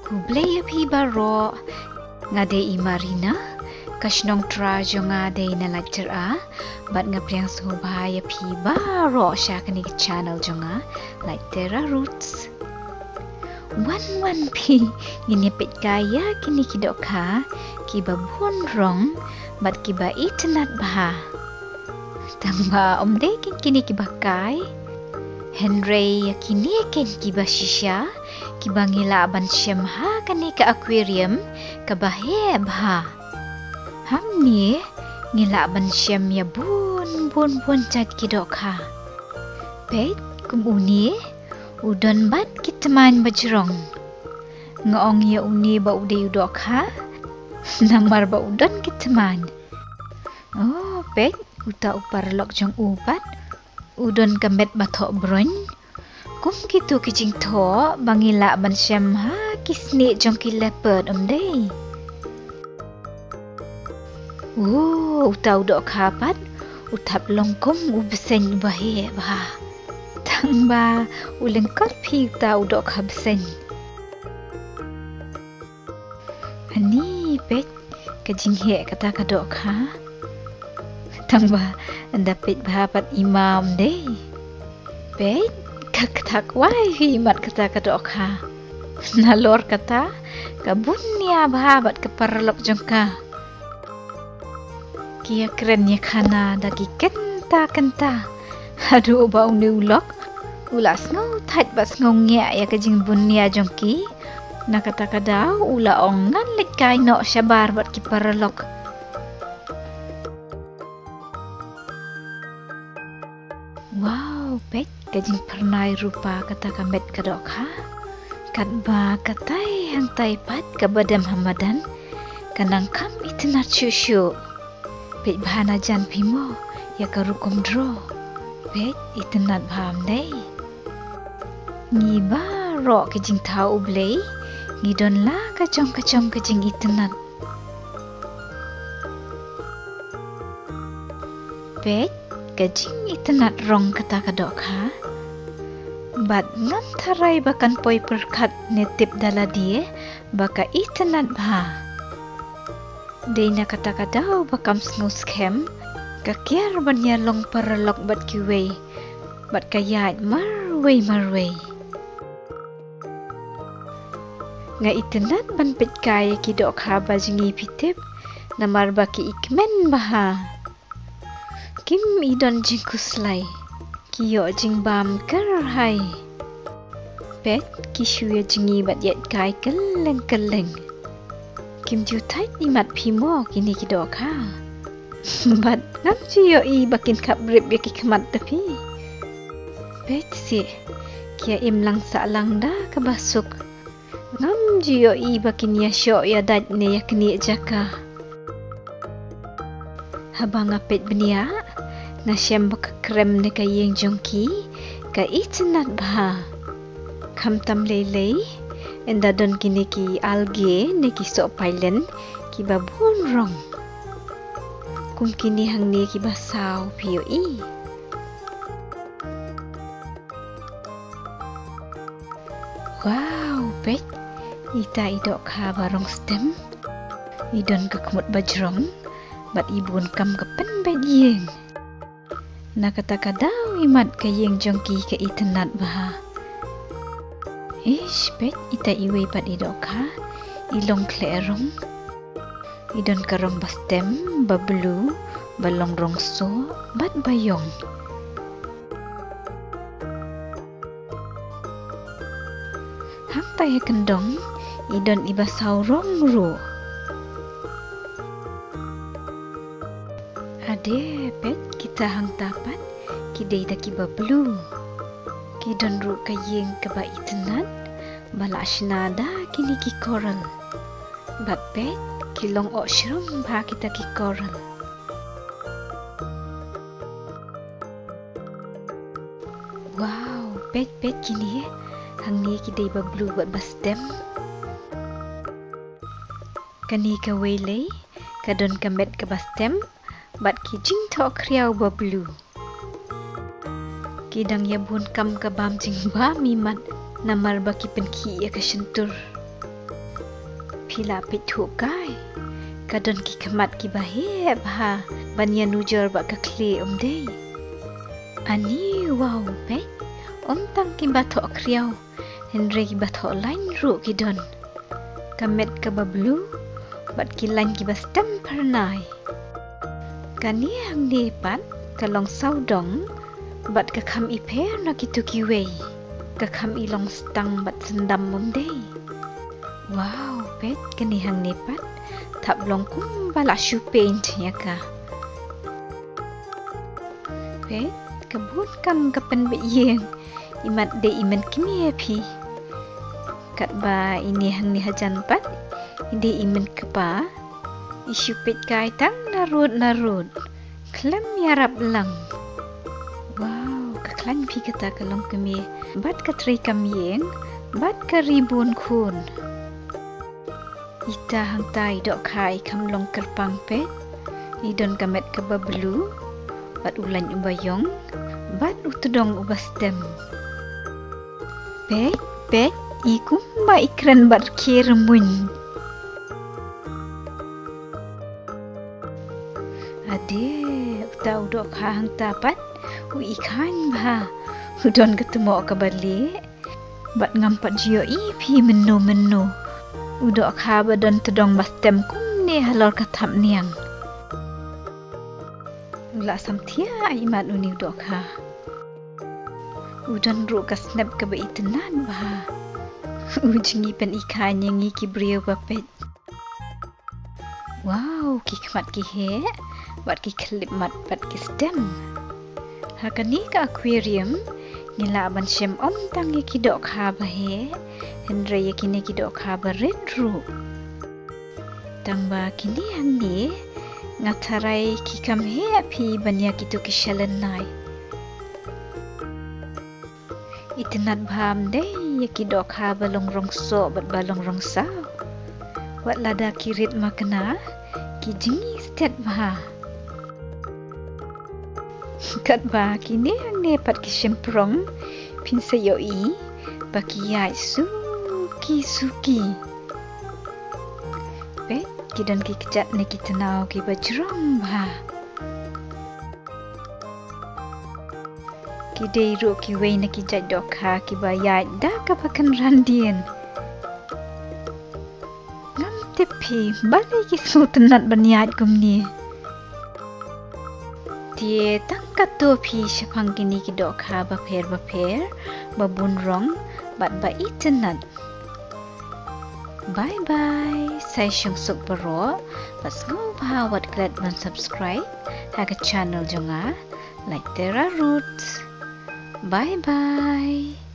Hublay api baro ngade imarina kashnong tra jo ngade na lecture bat ngapriang subhaya api baro sya kani channel jo nga lecture roots wan pi ngini pet kaya kini kidok ka kiba bon rong bat kiba itnat bah tamba omde kini kiba kai Henry kini ken kiba shisha kiba ngila ban syam ha kani ka aquarium ka bahe bha hamni ngila ban syam ya bun chat kidok ha pet kum uni udon bat kitman bajrong ngong ya uni ba ude udok ha namar ba udon kitman oh pet uta upar lok jong ubat udon kambet bathok bron kum kitu kijing tho bangila ban syam ha kisni jong ki leopard omdei uta udok kapat utap longkom ubsen bahe bah tangba ulengkot pi uta udok habsen ani pet kijing he kata kadok ha tangba anda pet bahapat imam deh pet kaktak wai himat kata kadok ha nalor kata kabunya bahabat keparlok jongka kia kerennya kana dagi kenta aduh bau ni ulok ulas ngau tait bas ngau ngea ya kejing bunya jongki na kata kadau ula ongan lek kai no syabar bat kiparlok wow pet kajing pernai rupa kata kamet kadok ha kat ba katai hantai pat kabadam hamadan kanang kam itnar syusyu pet bahana jan pimo ya karukom dro pet itnat baham dei ngiba ro kajing tau ublei ngidon la kacong kajing itnat pet kajing itnat rong kata kadok ha bat ngam tarai bakan poi perkat netip dala dia baka itnat bah Dena kata kadau bakam sngu scam kakiar banya long paralok bat kiwei bat kayat marwei nga itnat ban pet kaya kidok ha bajingi pitip namar baki ikmen baha kim idon jingkuslai kiyo jing bam ker hai pet kishuya jingi bat yet kai keleng kim ju tait imat pimo kini kidok ha bat ngam jiyo I bakin kap rib yaki kemat tapi pet si kia im lang sa lang da kabasuk ngam jiyo I bakin ya syok ya dat ne ya keni jaka habang apet benia na syam baka krem ne kayeng jongki ka itnat bah kam tam lelei enda don kini ki algae ne ki so pailen ki babun rong kum kini hang ne ki basau pio I wow pet ita idok ha barong stem idon kekmut bajrong bat ibun kam kepen bejing na kata kadau imat kayeng jongki ke itnat bah ish pet ita iwe pat idok ha ilong klerong idon karong bastem bablu balong rongso bat bayong hang taya kendong idon ibasau rong ru ade pet kita hang tapat kidei daki bablu kidon ru kayeng kaba itnat bala ashnada kini ki coral bat pet kilong o shrum ba kita ki coral wow pet kini hang ni kidei bablu bat bastem kani ka wele kadon kambet ka bastem bat kijing to kriau bablu kidang ya bun kam ka bam jing ba mimat namar baki penki ya ka shentur pila pit thukai kadon ki khamat ki bahe bha banya nujor ba ka khle dei ani wow pe tang ki ba tho kriau henry ki ba tho lain ru ki don kamet ka bablu bat ki lain ki ba stem pernai kani hang ni pat kalong saudong bat ka kham I pher na ki tu ki wei ka kham I long stang bat sendam dei wow pet kani hang ni pat thap long kum bala shu paint ya ka pet kabut kam kapen be yeng imat de iman kimi phi kat ba ini hang ni hajan pat ide iman kapa isu pet kai tang narut klem yarap lang wow kaklan phi kata kalong kami bat ka tri kam yeng bat ka ribun khun ita hang tai dok khai kham long kerpang pet idon kamet ka bablu bat ulan ubayong bat utudong ubastem pet ikum ba ikran bat kirmun ade uta udok hang tapat u ikan ba udon ketemu ka bali bat ngampat jio I phi menu udok kha badon tudong bastem kum ne halor katham niang ula samthia imat uni udok kha udon ru ka snap ka ba itenan ba ujingi pen ikan ngi ki brio bapet wow ki khamat ki he bat ki klip mat bat ki stem hakani ka aquarium nila ban shem tang ki dok kha ba he henre yakine ki dok kha ba red ru tang ba kini hang ni ngatharai ki kam he phi banya ki tu ki shalanai itinat bham de yaki dok kha ba long rong so bat ba long rong sa wat lada kirit makna ki jingi stet ba kat ba kini hang ne pat ki shemprong pin sayo I bakiyai suki pet kidan ki kejat ne ki tenau ki bajrong ba ki dei ru ki wei na ki jat dok kha ki bayai da ka pakan randien ngam tepi balai ki sutenat banyat kumni tie tangkat to phi shapang kini ki dok kha ba pher babun rong bat ba itenat bye bye sai shung suk baro pas ngau ba wat glad man subscribe ha ka channel jonga like Terra Roots bye bye